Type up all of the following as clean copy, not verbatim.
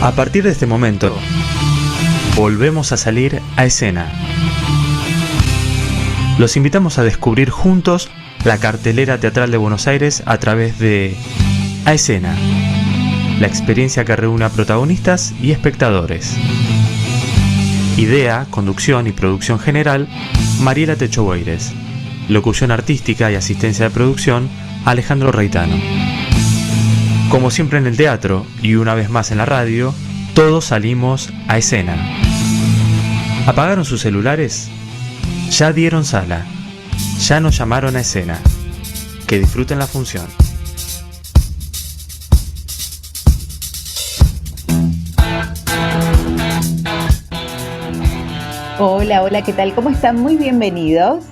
A partir de este momento, volvemos a salir a escena. Los invitamos a descubrir juntos la cartelera teatral de Buenos Aires a través de A Escena, la experiencia que reúne a protagonistas y espectadores. Idea, conducción y producción general, Mariela Techoweires. Locución artística y asistencia de producción, Alejandro Reitano. Como siempre en el teatro, y una vez más en la radio, todos salimos a escena. ¿Apagaron sus celulares? Ya dieron sala. Ya nos llamaron a escena. Que disfruten la función. Hola, hola, ¿qué tal? ¿Cómo están? Muy bienvenidos.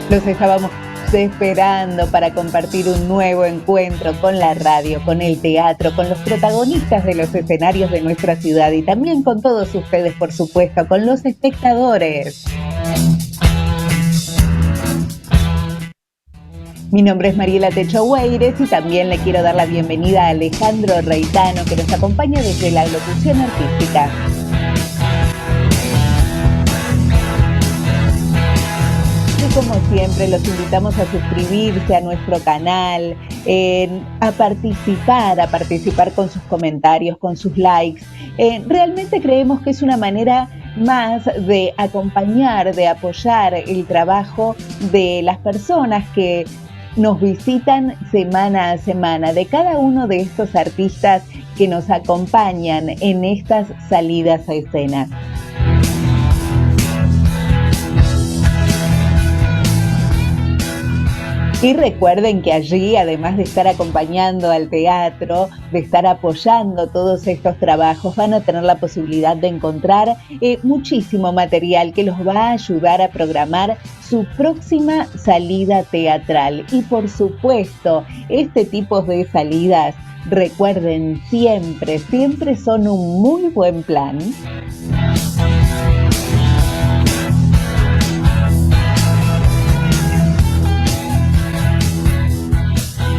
Los estábamos esperando para compartir un nuevo encuentro con la radio, con el teatro, con los protagonistas de los escenarios de nuestra ciudad y también con todos ustedes, por supuesto, con los espectadores. Mi nombre es Mariela Techoweires y también le quiero dar la bienvenida a Alejandro Reitano, que nos acompaña desde la locución artística. Como siempre, los invitamos a suscribirse a nuestro canal, a participar con sus comentarios, con sus likes. Realmente creemos que es una manera más de acompañar, de apoyar el trabajo de las personas que nos visitan semana a semana, de cada uno de estos artistas que nos acompañan en estas salidas a escena. Y recuerden que allí, además de estar acompañando al teatro, de estar apoyando todos estos trabajos, van a tener la posibilidad de encontrar muchísimo material que los va a ayudar a programar su próxima salida teatral. Y por supuesto, este tipo de salidas, recuerden, siempre son un muy buen plan.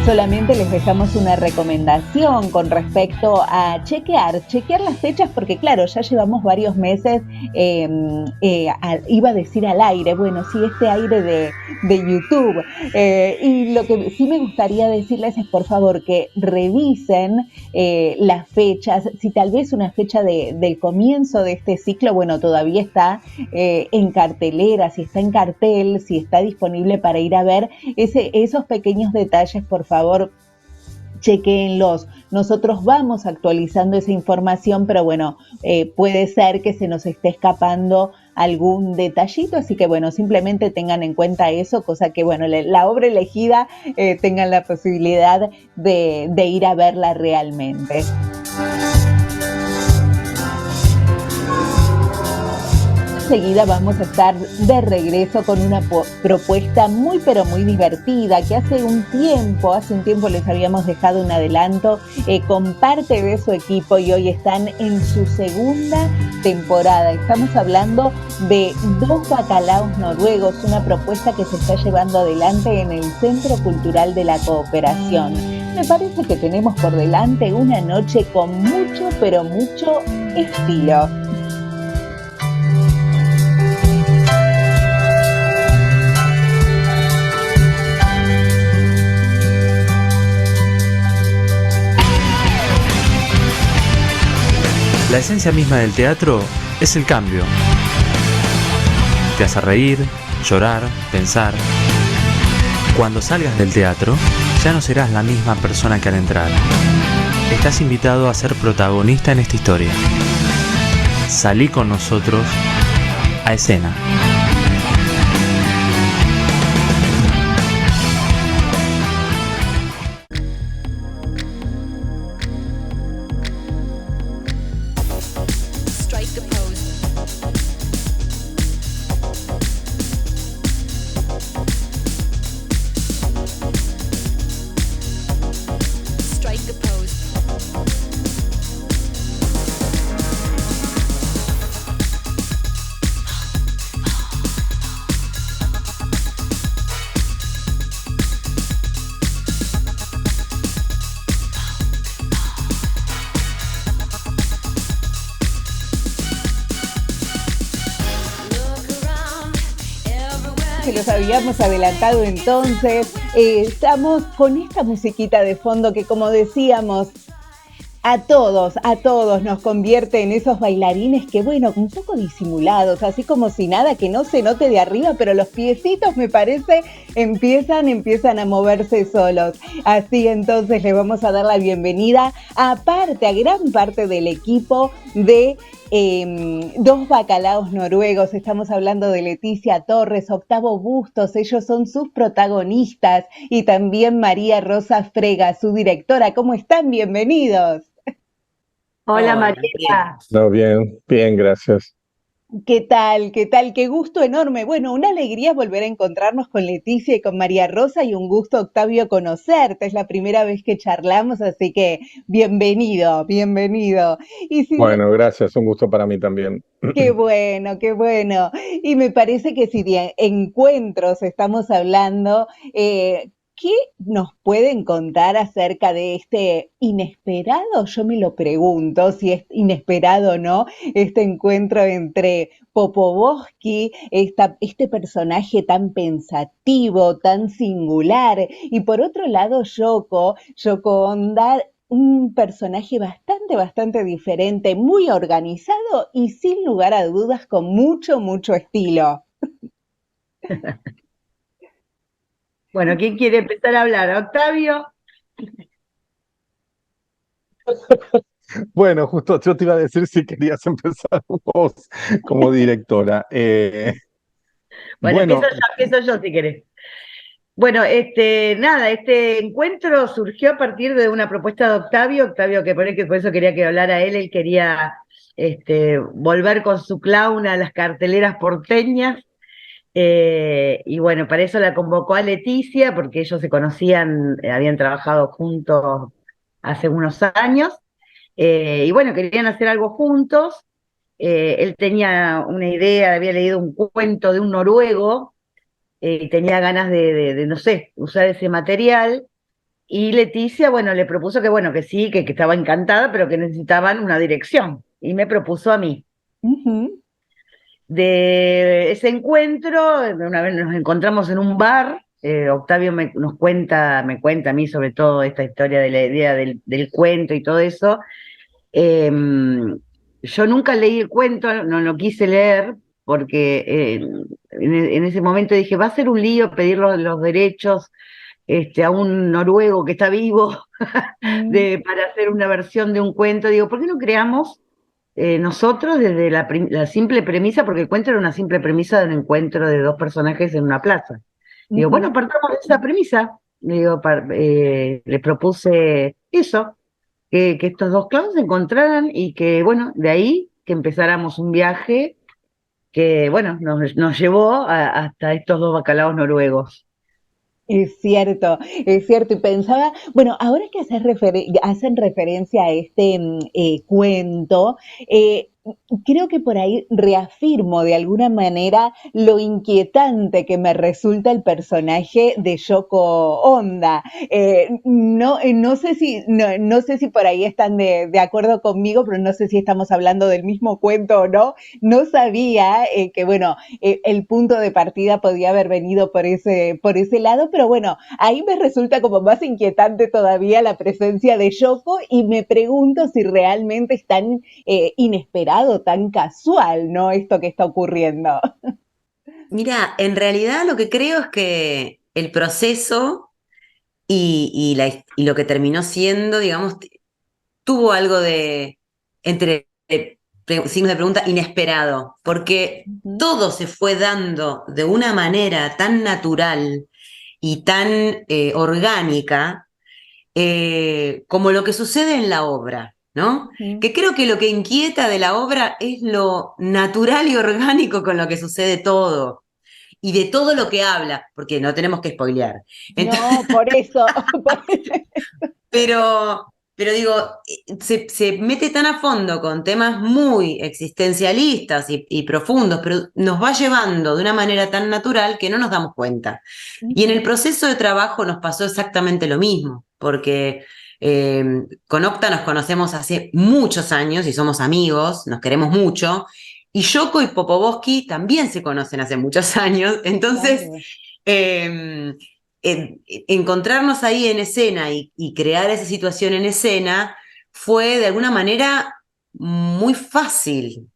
Solamente les dejamos una recomendación con respecto a chequear las fechas, porque claro, ya llevamos varios meses, iba a decir al aire, bueno, sí, este aire de YouTube. Y lo que sí me gustaría decirles es, por favor, que revisen las fechas. Si tal vez una fecha del comienzo de este ciclo, bueno, todavía está en cartelera, si está en cartel, si está disponible para ir a ver, esos pequeños detalles, por favor, chequéenlos. Nosotros vamos actualizando esa información, pero bueno, puede ser que se nos esté escapando algún detallito, así que bueno, simplemente tengan en cuenta eso, cosa que bueno, la obra elegida tengan la posibilidad de ir a verla realmente. Enseguida vamos a estar de regreso con una propuesta muy pero muy divertida que hace un tiempo les habíamos dejado un adelanto con parte de su equipo y hoy están en su segunda temporada. Estamos hablando de Dos bacalaos noruegos, una propuesta que se está llevando adelante en el Centro Cultural de la Cooperación. Me parece que tenemos por delante una noche con mucho pero mucho estilo. La esencia misma del teatro es el cambio. Te hace reír, llorar, pensar. Cuando salgas del teatro, ya no serás la misma persona que al entrar. Estás invitado a ser protagonista en esta historia. Salí con nosotros a escena. les habíamos adelantado entonces, estamos con esta musiquita de fondo que, como decíamos, a todos nos convierte en esos bailarines que, bueno, un poco disimulados, así como si nada, que no se note de arriba, pero los piecitos, me parece, empiezan a moverse solos. Así entonces le vamos a dar la bienvenida a gran parte del equipo de Dos Bacalaos Noruegos. Estamos hablando de Leticia Torres, Octavo Bustos, ellos son sus protagonistas, y también María Rosa Frega, su directora. ¿Cómo están? Bienvenidos. Hola Hola, María. no, bien, bien, gracias. ¿Qué tal? ¿Qué tal? Qué gusto enorme. Bueno, una alegría volver a encontrarnos con Leticia y con María Rosa, y un gusto, Octavio, conocerte. Es la primera vez que charlamos, así que bienvenido, bienvenido. Y si de Bueno, gracias, un gusto para mí también. Qué bueno, qué bueno. Y me parece que si de encuentros estamos hablando, ¿qué nos pueden contar acerca de este inesperado? Yo me lo pregunto si es inesperado o no, este encuentro entre Popovoski, este personaje tan pensativo, tan singular, y por otro lado Yoko Onda, un personaje bastante diferente, muy organizado y sin lugar a dudas con mucho estilo. Bueno, ¿quién quiere empezar a hablar? ¿Octavio? Bueno, justo yo te iba a decir si querías empezar vos como directora. Bueno, Bueno, empiezo yo si querés. Bueno, nada, este encuentro surgió a partir de una propuesta de Octavio, que por eso quería que hablara él quería volver con su clown a las carteleras porteñas, y bueno, para eso la convocó a Leticia, porque ellos se conocían, habían trabajado juntos hace unos años, y bueno, querían hacer algo juntos. Él tenía una idea, había leído un cuento de un noruego, y tenía ganas no sé, usar ese material, y Leticia, bueno, le propuso que bueno, que sí, que estaba encantada, pero que necesitaban una dirección, y me propuso a mí. Ujú. De ese encuentro, una vez nos encontramos en un bar, Octavio me cuenta a mí sobre todo esta historia de la idea del cuento y todo eso. Eh, yo nunca leí el cuento, no lo quise leer, porque en ese momento dije, va a ser un lío pedir los derechos a un noruego que está vivo Mm. para hacer una versión de un cuento. Digo, ¿por qué no creamos nosotros desde la simple premisa? Porque el cuento era una simple premisa de un encuentro de dos personajes en una plaza. Digo, bueno, Ujú. partamos de esa premisa. Digo, le propuse eso, que estos dos clowns se encontraran, y que, bueno, de ahí que empezáramos un viaje que, bueno, nos llevó hasta estos dos bacalaos noruegos. Es cierto, y pensaba, bueno, ahora que hacen referencia a este cuento, creo que por ahí reafirmo de alguna manera lo inquietante que me resulta el personaje de Yoko Onda. No sé si por ahí están de acuerdo conmigo, pero no sé si estamos hablando del mismo cuento o no. No sabía que, bueno, el punto de partida podía haber venido por ese lado, pero bueno, ahí me resulta como más inquietante todavía la presencia de Yoko, y me pregunto si realmente es tan inesperado, tan casual, ¿no? Esto que está ocurriendo. Mira, en realidad lo que creo es que el proceso y lo que terminó siendo, digamos, tuvo algo de, entre signos de pregunta, inesperado, porque Ujú. todo se fue dando de una manera tan natural y tan orgánica, como lo que sucede en la obra, ¿no? Ujú. Que creo que lo que inquieta de la obra es lo natural y orgánico con lo que sucede todo y de todo lo que habla, porque no tenemos que spoilear. Entonces, No, por eso. pero digo, se mete tan a fondo con temas muy existencialistas y profundos, pero nos va llevando de una manera tan natural que no nos damos cuenta. Y en el Ujú. proceso de trabajo nos pasó exactamente lo mismo, porque con Octa nos conocemos hace muchos años y somos amigos, nos queremos mucho, Y Yoko y Popovoski también se conocen hace muchos años, entonces Claro. encontrarnos ahí en escena y crear esa situación en escena fue de alguna manera muy fácil,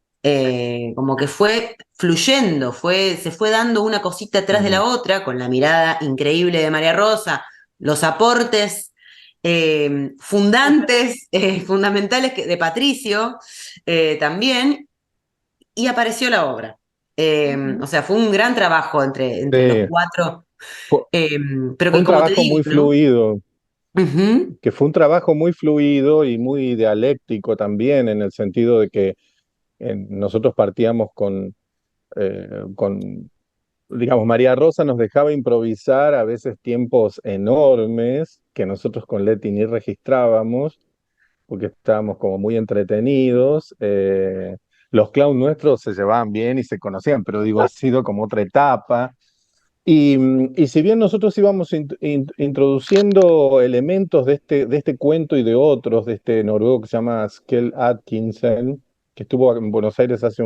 como que fue fluyendo, se fue dando una cosita atrás de la otra, con la mirada increíble de María Rosa, los aportes fundamentales de Patricio también, y apareció la obra. O sea, fue un gran trabajo entre los Sí, cuatro, fue, eh, pero fue que un como te trabajo digo, muy ¿no? fluido, Ujú. que fue un trabajo muy fluido y muy dialéctico también, en el sentido de que nosotros partíamos con, digamos, María Rosa nos dejaba improvisar a veces tiempos enormes que nosotros con Leti ni registrábamos, porque estábamos como muy entretenidos. Los clowns nuestros se llevaban bien y se conocían, pero digo, ha sido como otra etapa. Y si bien nosotros íbamos introduciendo elementos de este cuento y de otros, de este noruego que se llama Skell Atkinson, que estuvo en Buenos Aires hace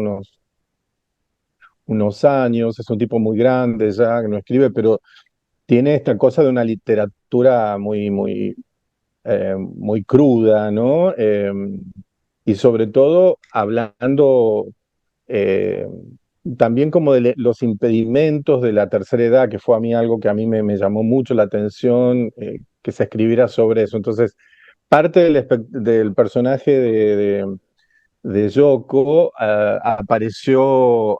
unos años, es un tipo muy grande ya, que no escribe, pero tiene esta cosa de una literatura muy cruda, ¿no? Y sobre todo hablando eh, también como de los impedimentos de la tercera edad, que fue a mí algo que a mí me llamó mucho la atención, que se escribiera sobre eso. Entonces, parte del personaje de Yoko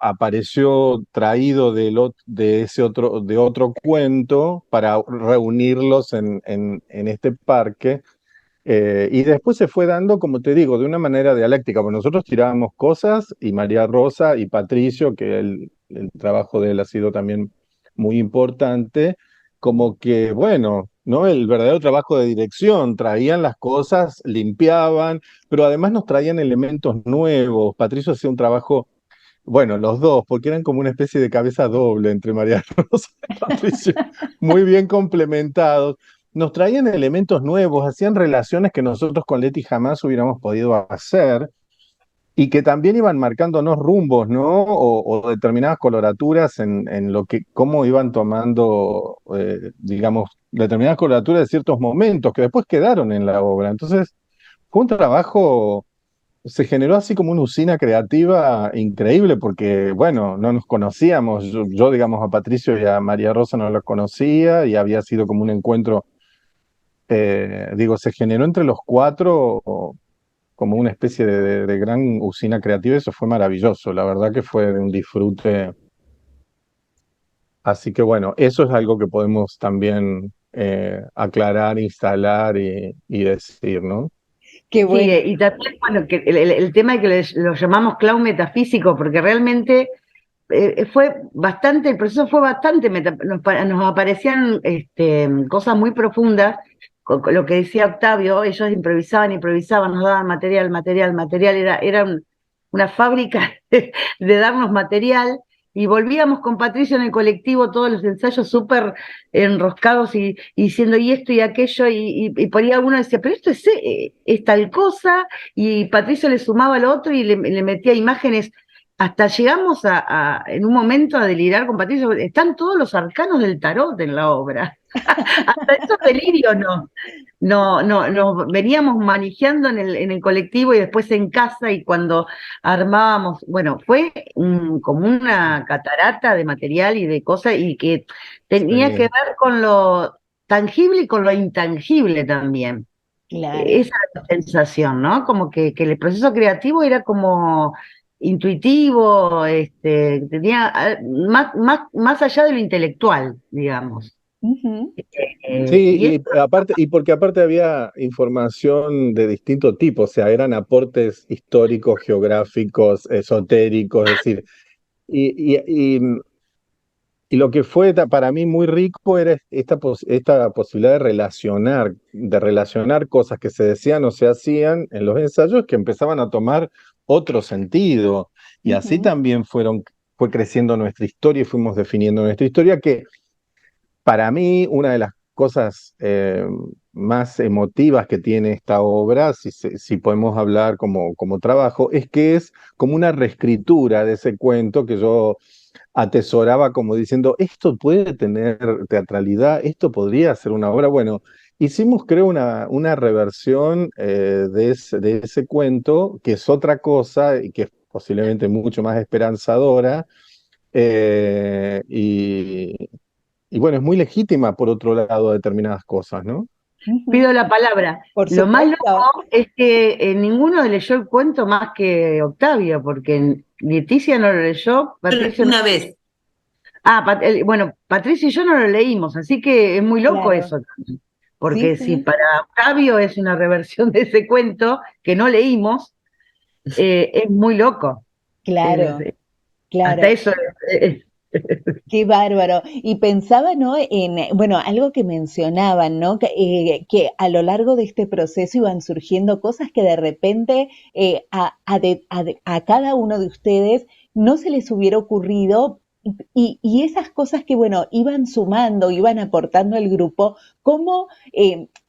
apareció traído de otro cuento para reunirlos en este parque. Y después se fue dando, como te digo, de una manera dialéctica, porque nosotros tirábamos cosas y María Rosa y Patricio, que el trabajo de él ha sido también muy importante, como que, bueno, ¿no? El verdadero trabajo de dirección, traían las cosas, limpiaban, pero además nos traían elementos nuevos. Patricio hacía un trabajo, bueno, los dos, porque eran como una especie de cabeza doble entre María Rosa y Patricio, muy bien complementados. Nos traían elementos nuevos, hacían relaciones que nosotros con Leti jamás hubiéramos podido hacer y que también iban marcándonos rumbos, ¿no? O determinadas coloraturas en lo que, cómo iban tomando, digamos, determinadas coloraturas de ciertos momentos que después quedaron en la obra. Entonces, fue un trabajo, se generó así como una usina creativa increíble porque, bueno, no nos conocíamos. Yo, digamos, a Patricio y a María Rosa no los conocía y había sido como un encuentro, digo, se generó entre los cuatro como una especie de gran usina creativa. Eso fue maravilloso, la verdad que fue de un disfrute. Así que bueno, eso es algo que podemos también aclarar, instalar y decir, ¿no? Qué Sí, bueno. y también, bueno, que el tema de que lo llamamos clown metafísico, porque realmente fue bastante, el proceso fue bastante, nos aparecían cosas muy profundas, con lo que decía Octavio, ellos improvisaban, improvisaban, nos daban material, material, material, era una fábrica de darnos material, y volvíamos con Patricio en el colectivo, todos los ensayos súper enroscados y diciendo y esto y aquello, y ponía uno y decía, pero esto es tal cosa, y Patricio le sumaba lo otro y le metía imágenes hasta llegamos en un momento a delirar con Patricio, están todos los arcanos del tarot en la obra. Hasta esos delirios nos veníamos manejando en el colectivo y después en casa y cuando armábamos, bueno, fue como una catarata de material y de cosas y que tenía que Sí, ver con lo tangible y con lo intangible también. Claro. Esa era la sensación, ¿no? Como que el proceso creativo era como intuitivo, tenía más allá de lo intelectual, digamos. Ujú. Y sí, y aparte, y porque aparte había información de distinto tipo, o sea, eran aportes históricos, geográficos, esotéricos, es decir, y, y, y, y lo que fue para mí muy rico era esta posibilidad de relacionar cosas que se decían o se hacían en los ensayos que empezaban a tomar otro sentido. Y así Ujú. también fue creciendo nuestra historia y fuimos definiendo nuestra historia, que para mí una de las cosas más emotivas que tiene esta obra, si podemos hablar como trabajo, es que es como una reescritura de ese cuento que yo atesoraba como diciendo, esto puede tener teatralidad, esto podría ser una obra. Bueno, hicimos creo una reversión de ese cuento, que es otra cosa y que es posiblemente mucho más esperanzadora. eh, y, y bueno, es muy legítima por otro lado determinadas cosas, ¿no? Ujú. Pido la palabra. Por Lo más supuesto, loco es que ninguno leyó el cuento más que Octavio, porque Leticia no lo leyó, Patricio no. Una vez, Bueno, Patricio y yo no lo leímos, así que es muy loco claro. eso también. Sí, Porque si sí, para Octavio es una reversión de ese cuento que no leímos, es muy loco. Es- claro, hasta claro. eso Qué bárbaro. Y pensaba, ¿no? En, bueno, algo que mencionaban, ¿no? Que a lo largo de este proceso iban surgiendo cosas que de repente a cada uno de ustedes no se les hubiera ocurrido. Y esas cosas que, bueno, iban sumando, iban aportando al grupo, cómo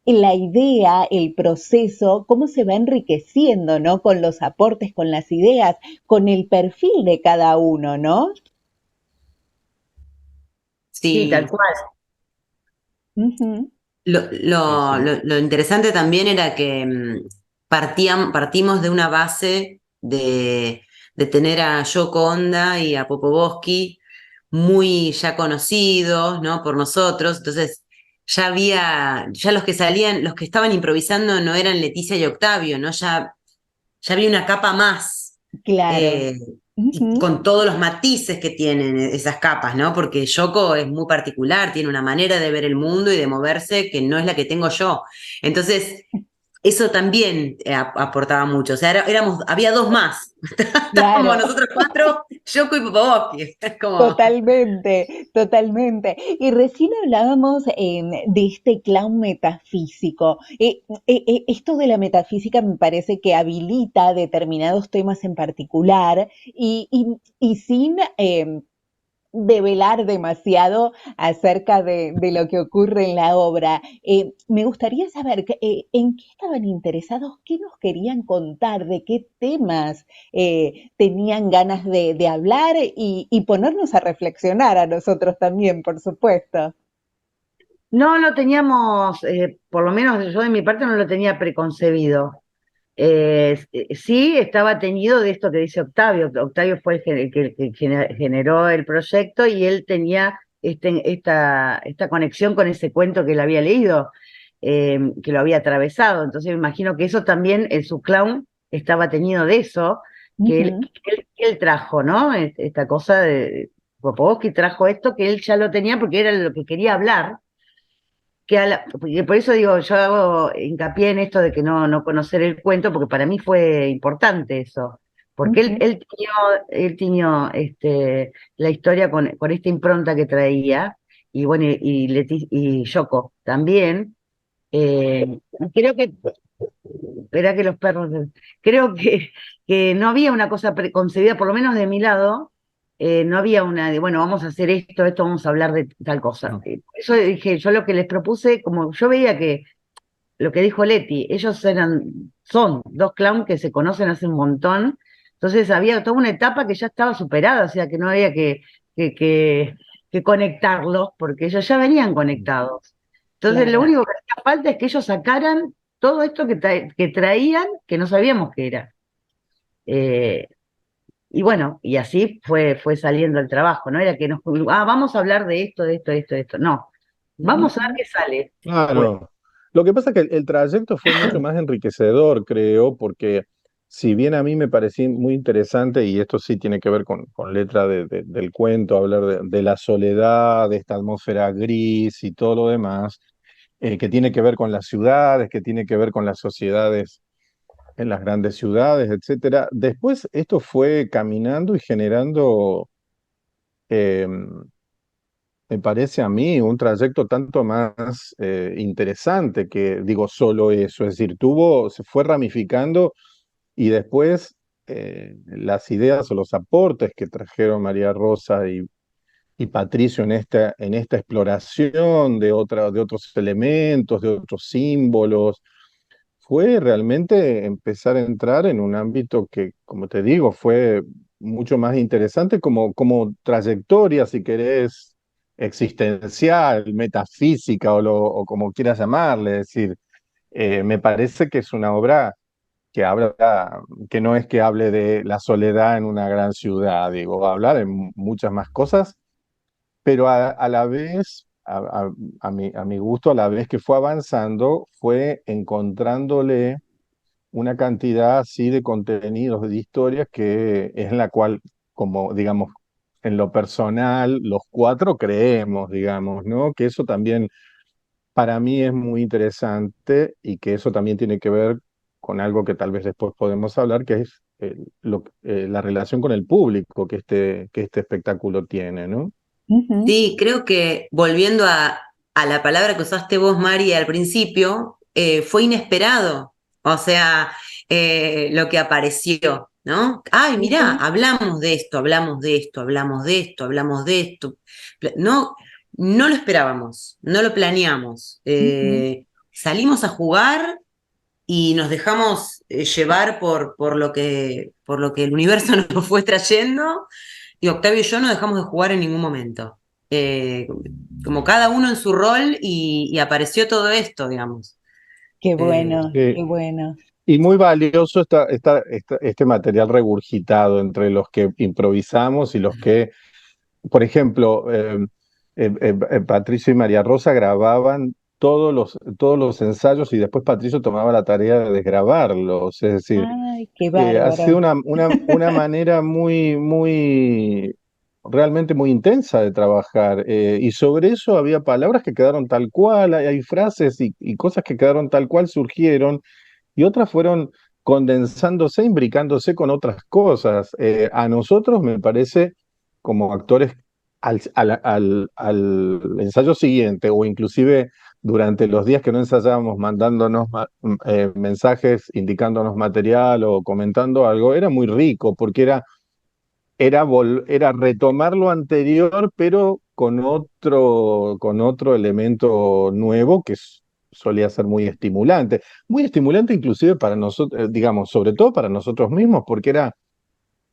la idea, el proceso, cómo se va enriqueciendo, ¿no? Con los aportes, con las ideas, con el perfil de cada uno, ¿no? sí, tal sí. cual. Ujú. Lo, Sí, lo- sí. lo- lo interesante también era que partimos de una base de tener a Yoko Onda y a Popovoski muy ya conocidos, ¿no? Por nosotros. Entonces, ya los que salían, los que estaban improvisando no eran Leticia y Octavio, ¿no? Ya había una capa más. Claro. eh, y Ujú, con todos los matices que tienen esas capas, ¿no? Porque Yoko es muy particular, tiene una manera de ver el mundo y de moverse que no es la que tengo yo. Entonces, eso también aportaba mucho. O sea, había dos más. Estábamos claro, nosotros cuatro, Yoko y Popovoski. Es como, totalmente, totalmente. Y recién hablábamos de este clown metafísico. Esto de la metafísica me parece que habilita determinados temas en particular y sin develar demasiado acerca de lo que ocurre en la obra. Me gustaría saber en qué estaban interesados, qué nos querían contar, de qué temas tenían ganas de hablar y ponernos a reflexionar a nosotros también, por supuesto. No lo teníamos, por lo menos yo de mi parte no lo tenía preconcebido. Sí estaba teñido de esto que dice Octavio. Octavio fue el que generó el proyecto y él tenía esta conexión con ese cuento que él había leído, que lo había atravesado. Entonces me imagino que eso también, el su clown, estaba teñido de eso, que él, Ujú, que él trajo, ¿no? Esta cosa de Popovsky trajo esto que él ya lo tenía porque era lo que quería hablar y por eso digo, yo hago hincapié en esto de que no conocer el cuento, porque para mí fue importante eso, porque ujú, él tiñó la historia con esta impronta que traía, y bueno, y Yoko también. Creo que, Verá que los perros, creo que no había una cosa preconcebida, por lo menos de mi lado, no había una de, bueno, vamos a hacer esto, vamos a hablar de tal cosa. No. Por eso dije, yo lo que les propuse, como yo veía que lo que dijo Leti, son dos clowns que se conocen hace un montón, entonces había toda una etapa que ya estaba superada, o sea que no había que, que, que conectarlos, porque ellos ya venían conectados. Entonces lo claro. único que hacía falta es que ellos sacaran todo esto que traían, que no sabíamos qué era. Eh, y bueno, y así fue saliendo el trabajo, no era que vamos a hablar de esto, de esto, de esto, de esto. No, vamos a ver Ujú, qué sale. Bueno, Claro. Lo que pasa es que el trayecto fue mucho más enriquecedor, creo, porque si bien a mí me parecía muy interesante, y esto sí tiene que ver con letra del cuento, hablar de la soledad, de esta atmósfera gris y todo lo demás, que tiene que ver con las ciudades, que tiene que ver con las sociedades en las grandes ciudades, etcétera. Después esto fue caminando y generando, eh, me parece a mí, un trayecto tanto más interesante que, digo, solo eso. Es decir, se fue ramificando y después las ideas o los aportes que trajeron María Rosa y Patricio en esta exploración de otros elementos, de otros símbolos, fue realmente empezar a entrar en un ámbito que, como te digo, fue mucho más interesante como trayectoria, si querés, existencial, metafísica o como quieras llamarle. Es decir, me parece que es una obra que habla, que no es que hable de la soledad en una gran ciudad, digo, va a hablar de muchas más cosas, pero a la vez, a mi gusto, a la vez que fue avanzando, fue encontrándole una cantidad así de contenidos, de historias, que es en la cual, como digamos, en lo personal, los cuatro creemos, digamos, ¿no? Que eso también para mí es muy interesante y que eso también tiene que ver con algo que tal vez después podemos hablar, que es la relación con el público que este espectáculo tiene, ¿no? Ujú. Sí, creo que volviendo a la palabra que usaste vos, Mari, al principio, fue inesperado. O sea, lo que apareció, ¿no? Ay, mirá, Ujú. hablamos de esto, hablamos de esto, hablamos de esto, hablamos de esto. No, no lo esperábamos, no lo planeamos. Ujú. Salimos a jugar y nos dejamos llevar por lo que el universo nos fue trayendo. Y Octavio y yo no dejamos de jugar en ningún momento. Eh, Como cada uno en su rol y apareció todo esto, digamos. Qué Eh, bueno, qué bueno. Y muy valioso este material regurgitado entre los que improvisamos y los que, por ejemplo, Patricio y María Rosa grababan todos los ensayos y después Patricio tomaba la tarea de desgrabarlos. Es decir, Ay, qué ha sido bárbaro. una manera realmente muy intensa de trabajar. Y sobre eso había palabras que quedaron tal cual, hay frases y cosas que quedaron tal cual, surgieron y otras fueron condensándose, imbricándose con otras cosas. A nosotros me parece, como actores, al ensayo siguiente o inclusive durante los días que no ensayábamos, mandándonos mensajes, indicándonos material o comentando algo, era muy rico porque era retomar lo anterior, pero con otro elemento nuevo solía ser muy estimulante inclusive para nosotros, digamos, sobre todo para nosotros mismos, porque era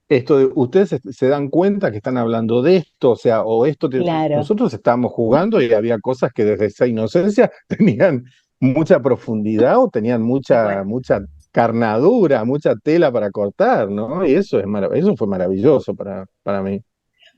esto de, ustedes se dan cuenta que están hablando de esto, o sea, Claro. nosotros estábamos jugando y había cosas que desde esa inocencia tenían mucha profundidad o tenían Tal cual. mucha carnadura, mucha tela para cortar, ¿no? Y eso eso fue maravilloso para mí.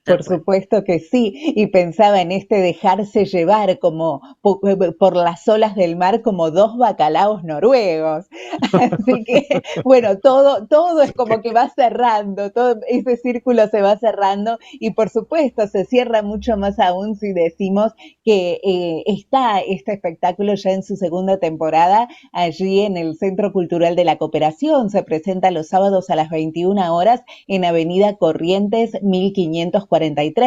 Tal Por cual. supuesto que sí, y pensaba en este dejarse llevar como por las olas del mar como dos bacalaos noruegos. Así que, bueno, todo es como que va cerrando, todo ese círculo se va cerrando y por supuesto se cierra mucho más aún si decimos que está este espectáculo ya en su segunda temporada allí en el Centro Cultural de la Cooperación. Se presenta los sábados a las 21 horas en Avenida Corrientes 1543.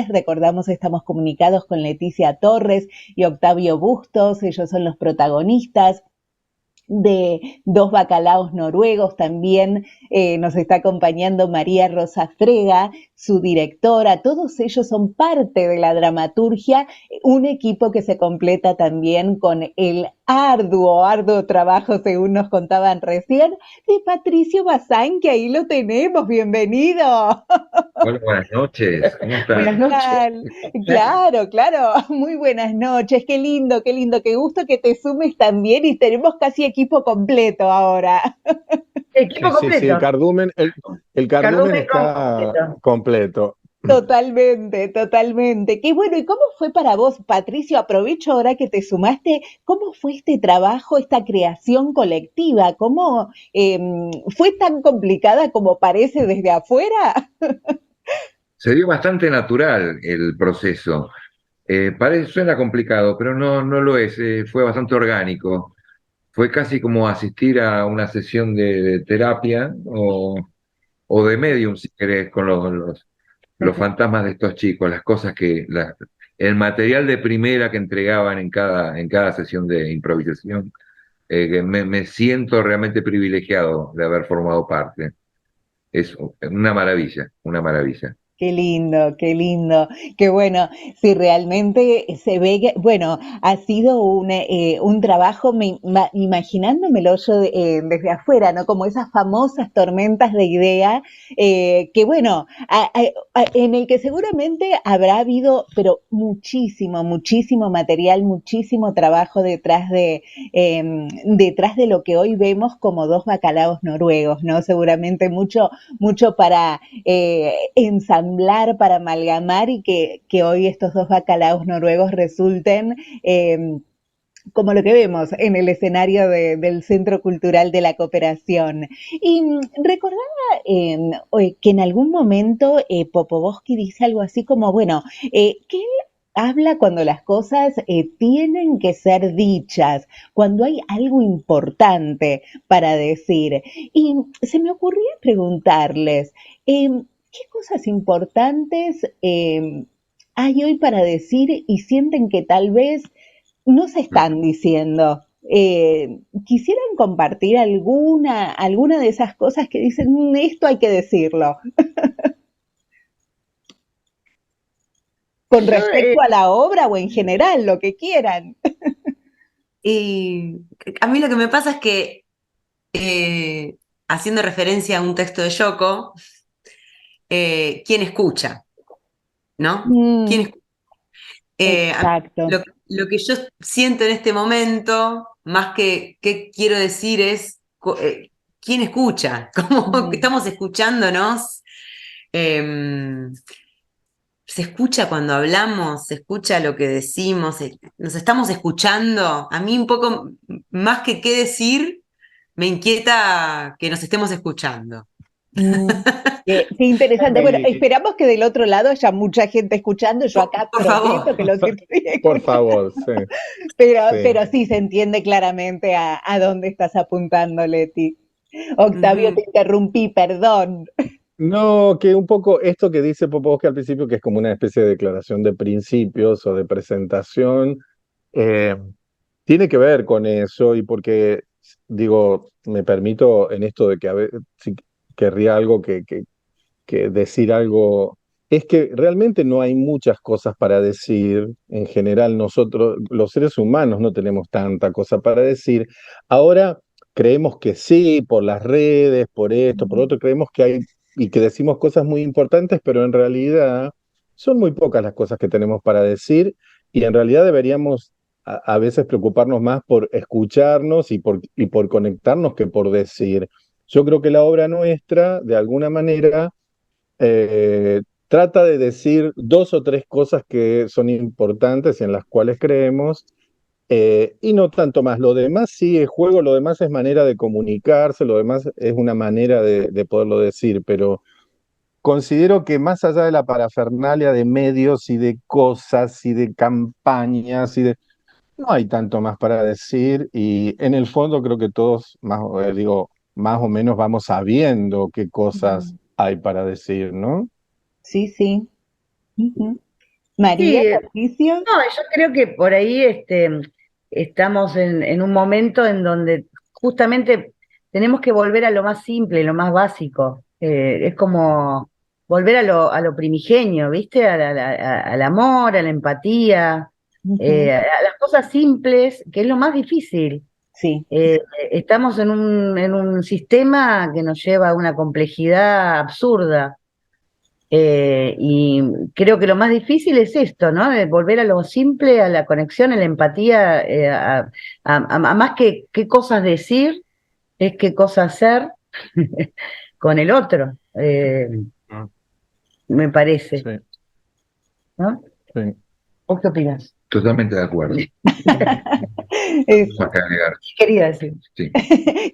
Recordamos, estamos comunicados con Leticia Torres y Octavio Bustos, ellos son los protagonistas de Dos Bacalaos Noruegos. También nos está acompañando María Rosa Frega, su directora. Todos ellos son parte de la dramaturgia, un equipo que se completa también con el arduo trabajo, según nos contaban recién, de Patricio Bazán, que ahí lo tenemos. Bienvenido. Hola, buenas noches, ¿cómo Buenas están? ¿Qué noches. tal? Claro, claro. Muy buenas noches. Qué lindo, qué lindo. Qué gusto que te sumes también y tenemos casi equipo completo ahora. Equipo Sí, sí, sí, completo. el cardumen Cardumen está completo. completo. Totalmente, totalmente. Qué bueno. ¿Y cómo fue para vos, Patricio? Aprovecho ahora que te sumaste. ¿Cómo fue este trabajo, esta creación colectiva? ¿Cómo fue tan complicada como parece desde afuera? Se dio bastante natural el proceso. Suena complicado, pero no, no lo es. Fue bastante orgánico. Fue casi como asistir a una sesión de terapia o de medium, si querés, con los fantasmas de estos chicos, las cosas el material de primera que entregaban en cada sesión de improvisación. Que me siento realmente privilegiado de haber formado parte. Es una maravilla, una maravilla. Qué lindo, qué lindo. Qué bueno, si realmente se ve que, bueno, ha sido un trabajo, imaginándomelo yo desde afuera, ¿no? Como esas famosas tormentas de idea, que bueno, en el que seguramente habrá habido, pero muchísimo, muchísimo material, muchísimo trabajo detrás de lo que hoy vemos como dos bacalaos noruegos, ¿no? Seguramente mucho, mucho para ensamblar, para amalgamar y que hoy estos dos bacalaos noruegos resulten como lo que vemos en el escenario del Centro Cultural de la Cooperación. Y recordaba que en algún momento Popovoski dice algo así como, bueno, que él habla cuando las cosas tienen que ser dichas, cuando hay algo importante para decir. Y se me ocurría preguntarles, ¿qué cosas importantes hay hoy para decir y sienten que tal vez no se están diciendo? ¿Quisieran compartir alguna de esas cosas que dicen, esto hay que decirlo"? Con Yo, respecto a la obra o en general, lo que quieran. Y a mí lo que me pasa es que, haciendo referencia a un texto de Yoko, ¿quién escucha? ¿No? ¿Quién Mm, escucha? exacto. Lo que yo siento en este momento, más que qué quiero decir, es quién escucha, cómo Mm, estamos escuchándonos. Em, Se escucha cuando hablamos, se escucha lo que decimos, nos estamos escuchando. A mí un poco más que qué decir, me inquieta que nos estemos escuchando. mm. Qué interesante. Bueno, Sí, esperamos que del otro lado haya mucha gente escuchando. Yo acá Por prometo que favor. los estoy por escuchando. favor, sí, sí. Pero sí se entiende claramente a dónde estás apuntando, Leti. Octavio, te Ujú. interrumpí, perdón. No, que un poco esto que dice Popovsky al principio, que es como una especie de declaración de principios o de presentación, eh, tiene que ver con eso y porque, digo, me permito en esto de que a veces si querría algo que decir algo, es que realmente no hay muchas cosas para decir. En general, nosotros, los seres humanos, no tenemos tanta cosa para decir. Ahora creemos que sí, por las redes, por esto, por otro, creemos que hay y que decimos cosas muy importantes, pero en realidad son muy pocas las cosas que tenemos para decir y en realidad deberíamos a veces preocuparnos más por escucharnos y por conectarnos que por decir. Yo creo que la obra nuestra, de alguna manera, trata de decir dos o tres cosas que son importantes y en las cuales creemos, y no tanto más. Lo demás sí es juego, lo demás es manera de comunicarse, lo demás es una manera de poderlo decir, pero considero que más allá de la parafernalia de medios y de cosas y de campañas no hay tanto más para decir y en el fondo creo que todos, digo, más o menos vamos sabiendo qué cosas hay para decir, ¿no? Sí, sí. Ujú. María, sí, Patricio. no, yo creo que por ahí estamos en un momento en donde justamente tenemos que volver a lo más simple, lo más básico. Es como volver a lo primigenio, ¿viste? Al amor, a la empatía, Ujú. a las cosas simples, que es lo más difícil. Sí, Estamos en un sistema que nos lleva a una complejidad absurda. Y creo que lo más difícil es esto, ¿no? De volver a lo simple, a la conexión, a la empatía, a más que qué cosas decir, es qué cosas hacer con el otro, Ah, me parece, sí, ¿no? sí. ¿Vos qué opinás? Totalmente de acuerdo. es, Más que agregar. Quería decir. Sí.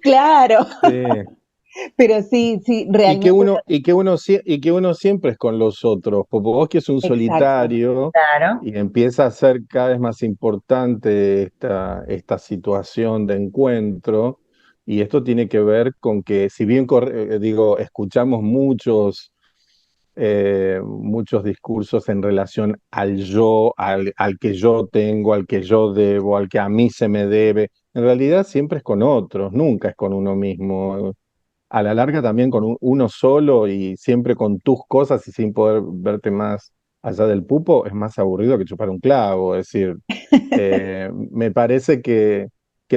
claro, Sí. pero sí, sí, Y que realmente, uno, y que uno siempre es con los otros. Popovosky es un exacto. solitario Claro. y empieza a ser cada vez más importante esta situación de encuentro. Y esto tiene que ver con que, si bien digo, escuchamos muchos discursos en relación al yo, al que yo tengo, al que yo debo, al que a mí se me debe, en realidad siempre es con otros, nunca es con uno mismo. a la larga también con uno solo y siempre con tus cosas y sin poder verte más allá del pupo, es más aburrido que chupar un clavo. Es decir, me parece que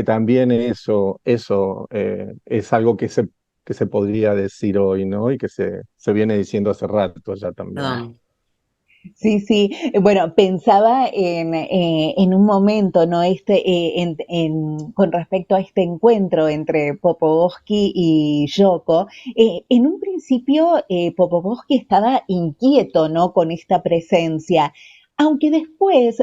también eso es algo que se podría decir hoy, ¿no? Y que se viene diciendo hace rato ya también. Perdón. Sí, sí. Bueno, pensaba en un momento, ¿no? Con respecto a este encuentro entre Popovoski y Yoko. En un principio, Popovoski estaba inquieto, ¿no? Con esta presencia, aunque después,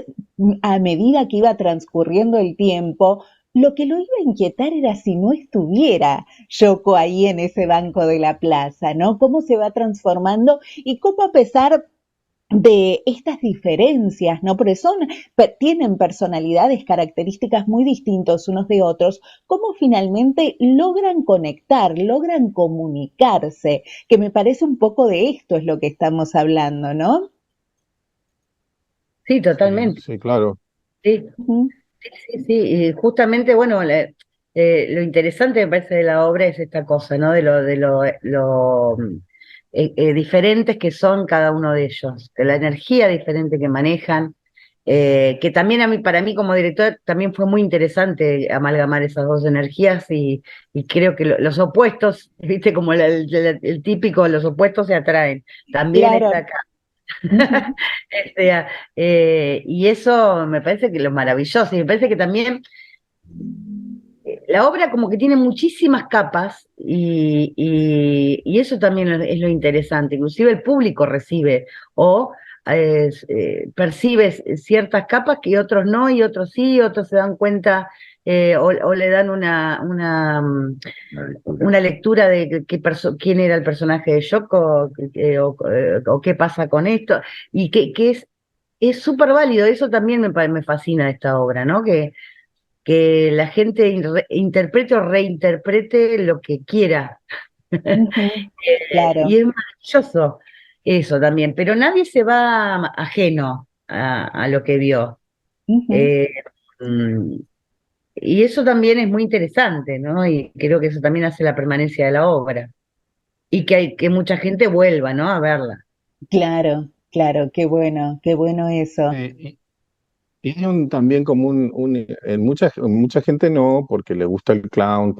a medida que iba transcurriendo el tiempo, lo que lo iba a inquietar era si no estuviera Yoko ahí en ese banco de la plaza, ¿no? Cómo se va transformando y cómo a pesar de estas diferencias, ¿no? Porque tienen personalidades, características muy distintos unos de otros, cómo finalmente logran conectar, logran comunicarse, que me parece un poco de esto es lo que estamos hablando, ¿no? Sí, Sí, totalmente. sí, claro. Sí, Ujú. sí, sí, sí. Y justamente, bueno, lo interesante me parece de la obra es esta cosa, ¿no? De lo diferentes que son cada uno de ellos, de la energía diferente que manejan, que también para mí como director también fue muy interesante amalgamar esas dos energías y creo que los opuestos, viste, como el típico, los opuestos se atraen, también está Claro. acá. Ujú. Este, y eso me parece que lo maravilloso, y me parece que también la obra como que tiene muchísimas capas y eso también es lo interesante, inclusive el público recibe o percibe ciertas capas que otros no y otros sí, otros se dan cuenta o le dan una lectura de quién era el personaje de Yoko o qué pasa con esto y que es súper válido, eso también me fascina de esta obra, ¿no? Que la gente interprete o reinterprete lo que quiera. Ujú. Claro. Y es maravilloso eso también, pero nadie se va ajeno a lo que vio. Ujú. Eh, mm, y eso también es muy interesante, ¿no? Y creo que eso también hace la permanencia de la obra. Y que mucha gente vuelva, ¿no? A verla. Claro, claro, qué bueno eso. Tiene también como en mucha gente no, porque le gusta el clown,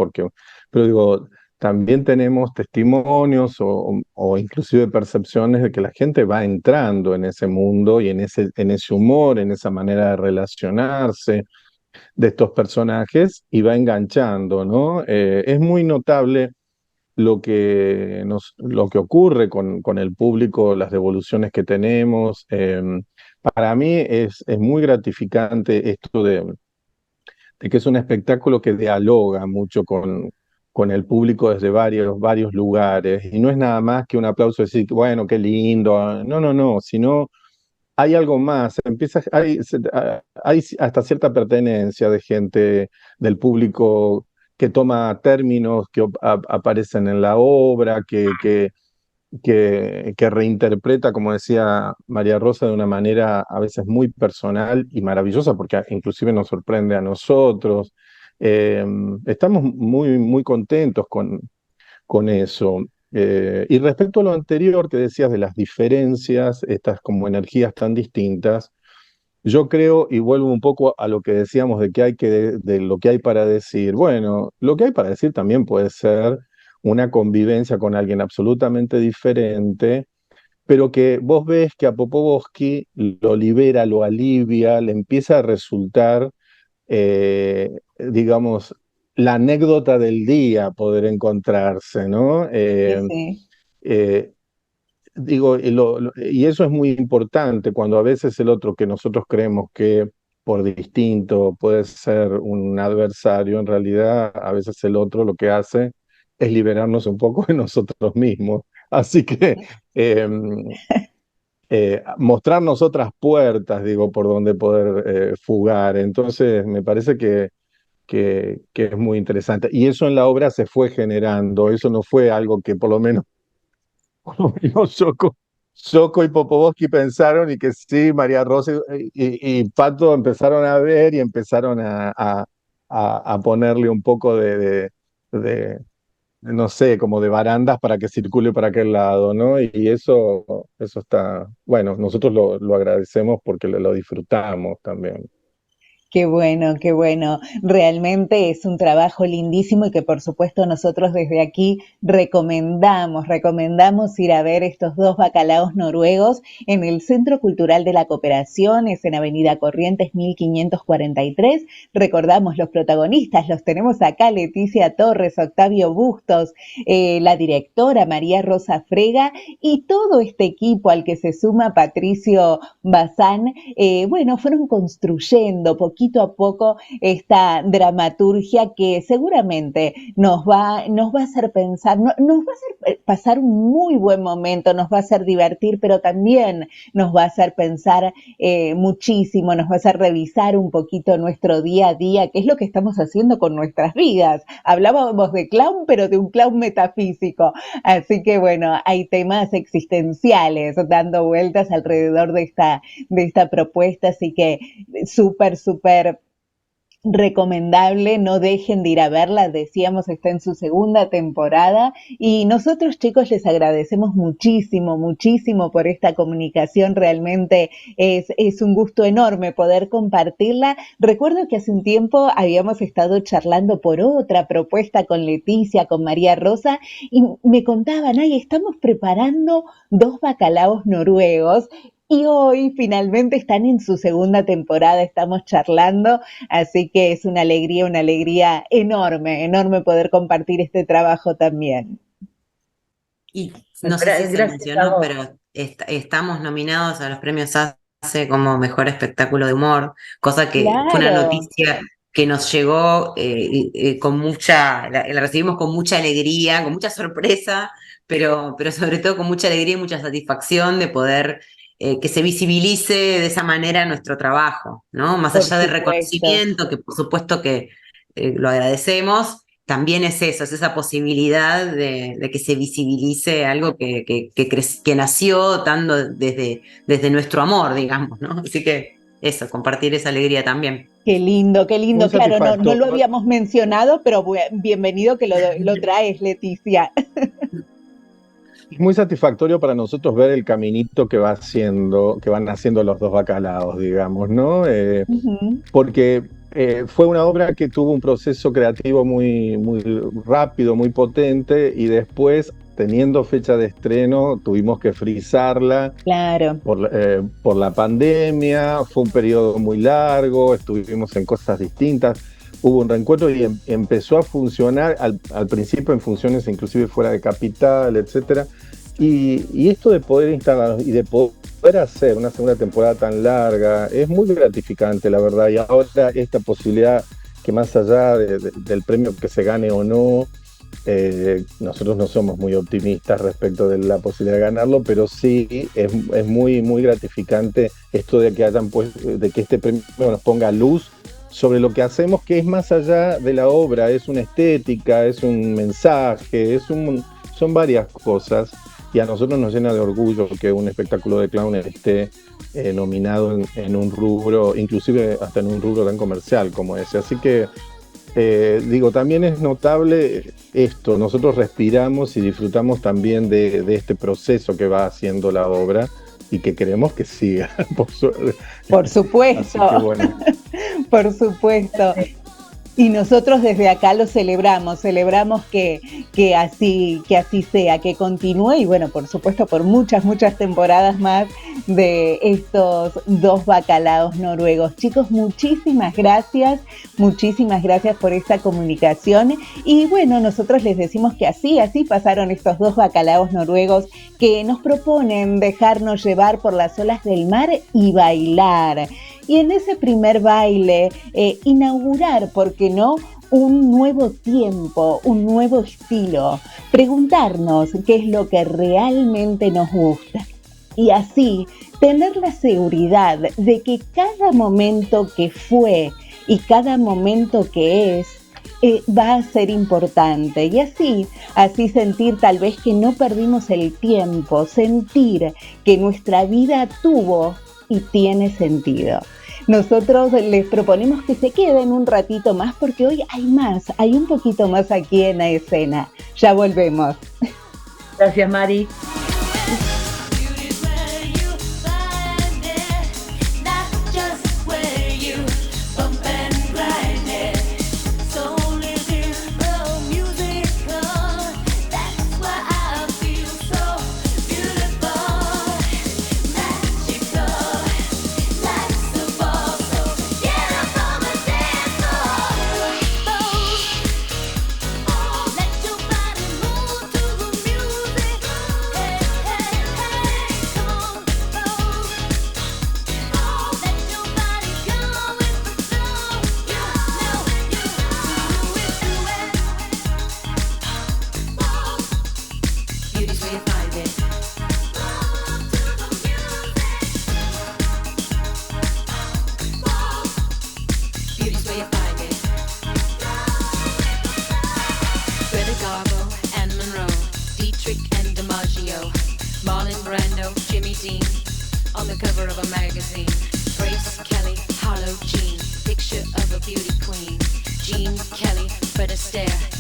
pero digo, también tenemos testimonios o inclusive percepciones de que la gente va entrando en ese mundo y en ese humor, en esa manera de relacionarse de estos personajes y va enganchando, ¿no? Es muy notable lo que ocurre con el público, las devoluciones que tenemos. Para mí es muy gratificante esto de que es un espectáculo que dialoga mucho con el público desde varios lugares. Y no es nada más que un aplauso decir, bueno, qué lindo. No, no, no, sino hay algo más. Hay hasta cierta pertenencia de gente del público que toma términos que aparecen en la obra, que reinterpreta, como decía María Rosa, de una manera a veces muy personal y maravillosa, porque inclusive nos sorprende a nosotros. Eh, Estamos muy contentos con eso. Y respecto a lo anterior que decías de las diferencias, estas como energías tan distintas, yo creo, y vuelvo un poco a lo que decíamos de lo que hay para decir. Bueno, lo que hay para decir también puede ser una convivencia con alguien absolutamente diferente, pero que vos ves que a Popovsky lo libera, lo alivia, le empieza a resultar, digamos, la anécdota del día poder encontrarse, ¿no? Sí, sí. Eh, Digo, y eso es muy importante cuando a veces el otro que nosotros creemos que por distinto puede ser un adversario, en realidad a veces el otro lo que hace es liberarnos un poco de nosotros mismos. Así que eh, mostrarnos otras puertas, digo, por donde poder fugar. Entonces, me parece que es muy interesante. Y eso en la obra se fue generando, eso no fue algo que por lo menos no, Yoko y Popovsky pensaron y que sí, María Rosa y Pato empezaron a ver y empezaron a ponerle un poco de no sé, como de barandas para que circule para aquel lado, ¿no? Y eso está, bueno, nosotros lo agradecemos porque lo disfrutamos también. Qué bueno, qué bueno. Realmente es un trabajo lindísimo y que por supuesto nosotros desde aquí recomendamos ir a ver estos dos bacalaos noruegos en el Centro Cultural de la Cooperación, es en Avenida Corrientes 1543. Recordamos los protagonistas, los tenemos acá, Leticia Torres, Octavio Bustos, la directora María Rosa Frega y todo este equipo al que se suma Patricio Bazán. Bueno, fueron construyendo poquito a poco esta dramaturgia que seguramente nos va a hacer pensar, nos va a hacer pasar un muy buen momento, nos va a hacer divertir, pero también nos va a hacer pensar muchísimo, nos va a hacer revisar un poquito nuestro día a día, qué es lo que estamos haciendo con nuestras vidas. Hablábamos de clown, pero de un clown metafísico. Así que bueno, hay temas existenciales dando vueltas alrededor de esta propuesta, así que súper recomendable, no dejen de ir a verla, decíamos, está en su segunda temporada y nosotros chicos les agradecemos muchísimo por esta comunicación, realmente es un gusto enorme poder compartirla. Recuerdo que hace un tiempo habíamos estado charlando por otra propuesta con Leticia, con María Rosa y me contaban, ay, estamos preparando dos bacalaos noruegos y hoy finalmente están en su segunda temporada, estamos charlando, así que es una alegría enorme poder compartir este trabajo también. Y no sé si se Gracias a mencionó, vos. pero estamos nominados a los premios ACE como mejor espectáculo de humor, cosa que fue una Claro, noticia que nos llegó con la recibimos con mucha alegría, con mucha sorpresa, pero sobre todo con mucha alegría y mucha satisfacción de poder que se visibilice de esa manera nuestro trabajo, ¿no? Más por allá del supuesto. reconocimiento, que por supuesto que lo agradecemos, también es eso, es esa posibilidad de que se visibilice algo que nació dando desde nuestro amor, digamos, ¿no? Así que eso, compartir esa alegría también. Qué Muy lindo, claro, no lo satisfactorio. habíamos mencionado, pero bienvenido que lo traes, Leticia. Es muy satisfactorio para nosotros ver el caminito que van haciendo los dos bacalaos, digamos, ¿no? Ujú. Porque fue una obra que tuvo un proceso creativo muy rápido, muy potente, y después, teniendo fecha de estreno, tuvimos que frizarla Claro, por la pandemia. Fue un periodo muy largo, estuvimos en cosas distintas. Hubo un reencuentro y empezó a funcionar al principio en funciones inclusive fuera de capital, etcétera. Y esto de poder instalar y de poder hacer una segunda temporada tan larga es muy gratificante, la verdad. Y ahora esta posibilidad que más allá del premio que se gane o no, nosotros no somos muy optimistas respecto de la posibilidad de ganarlo, pero sí es muy gratificante esto de que de que este premio nos ponga luz sobre lo que hacemos, que es más allá de la obra, es una estética, es un mensaje, son varias cosas, y a nosotros nos llena de orgullo que un espectáculo de clown esté nominado en un rubro, inclusive hasta en un rubro tan comercial como ese. Así que digo, también es notable esto, nosotros respiramos y disfrutamos también de este proceso que va haciendo la obra y que queremos que siga, por suerte. por Así que supuesto, bueno. por supuesto. Y nosotros desde acá lo celebramos que así sea, que continúe y bueno, por supuesto, por muchas temporadas más de estos dos bacalaos noruegos. Chicos, muchísimas gracias por esta comunicación y bueno, nosotros les decimos que así pasaron estos dos bacalaos noruegos que nos proponen dejarnos llevar por las olas del mar y bailar. Y en ese primer baile, inaugurar, ¿por qué no?, un nuevo tiempo, un nuevo estilo, preguntarnos qué es lo que realmente nos gusta y así tener la seguridad de que cada momento que fue y cada momento que es va a ser importante y así sentir tal vez que no perdimos el tiempo, sentir que nuestra vida tuvo y tiene sentido. Nosotros les proponemos que se queden un ratito más porque hoy hay un poquito más aquí en la escena. Ya volvemos. Gracias, Mari. On the cover of a magazine, Grace Kelly, Harlow Jean, picture of a beauty queen. Jean Kelly, Fred Astaire.